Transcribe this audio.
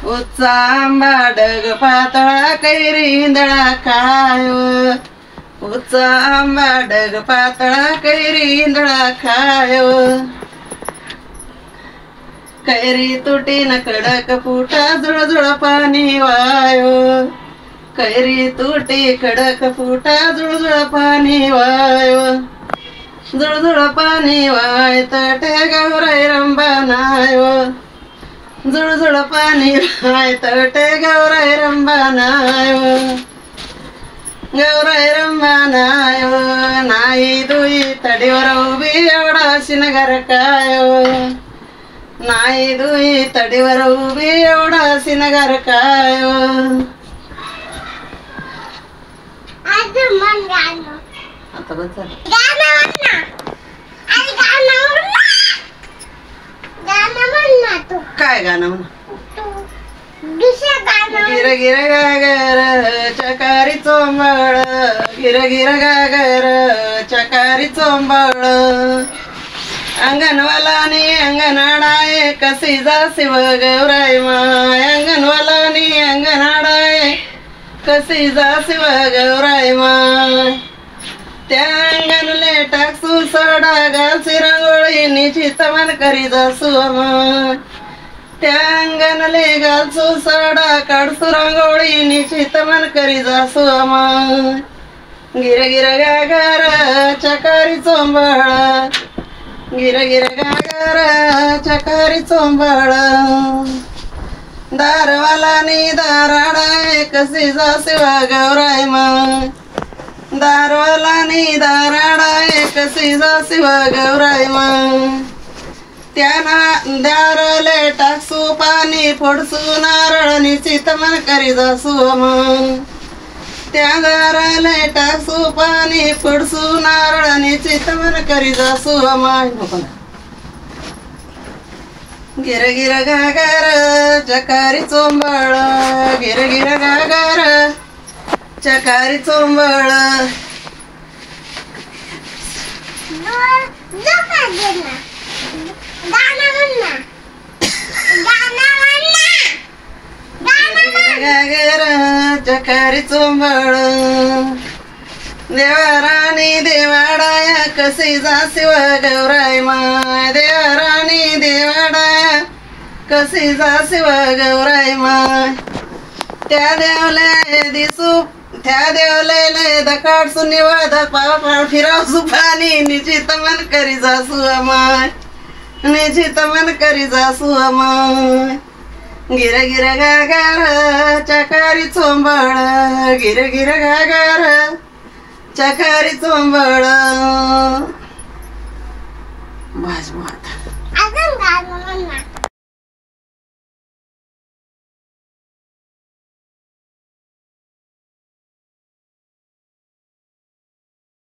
उच्चा आंबा डग पातळा कैरी इंदळा खाय उच्चा आंबा डग पातळा कैरी इंदळा खाय कैरी तुटी न कडक फुटा जुळजुळ पाणी वायो कैरी तुटी कडक फुटा जुळजुळ पाणी वायो जुळजुळ पाणी वाय तटे गौराई रंबानायो जुळजुळ पाणी वाय तटे गौराई रंबानायो गौराई रंबानायो नाही दुई तडीवर उभी एवढा शिनगर कायो नाही दुई तडीवर उभी एवढा शिनगर कायो आता बस काय गाणं म्हणा गिर गिर गागर चकारी चोंबळ गिर गिर गागर चकारी चोंबळ अंगणवालानी अंगणाडाय कसी जासी व गौराई माय अंगणवालानी अंगणाडाय कसी जासी व गौराई माय त्या अंगणले टाकसू सडा घालसी रंगोळी निश्चित मन करी जासू माय त्या अंगणले घालसू सडा काढसू रंगोळी निश्चित मन करी जासू माय गिर गिर गागर चकारी चोंबळ गिर गिर गागर चकारी चोंबळ दारवालानी दाराडाय कसी जासी व गौराई माय दारवालानी दाराडाय कसी जासी व गौराई माय त्याना दारले टाकसू पाणी फोडसू नारळ निश्चित मन करी जासू माय त्या दाराले टाकसू पाणी फोडसू नारळ निश्चित मन करी जासू माय गिर गिर गागर चकारी चोंबळ गिर गिर गागर चकारी चोंबळ गागर चकारी चोंबळ देवाराणी देवाडाया कसी जासी व गौराई माय देवाराणी देवाडाया कसी जासी व गौराई माय त्या देवले दिसू त्या देवले दकाडसू निवड पापा फिरावसू पाणी निश्चित मन करी जासू माय निश्चित मन करी जासू माय गिर गिर गागर चकारी चोंबळ गिर गिर गागर चकारी चोंबळ बाज माता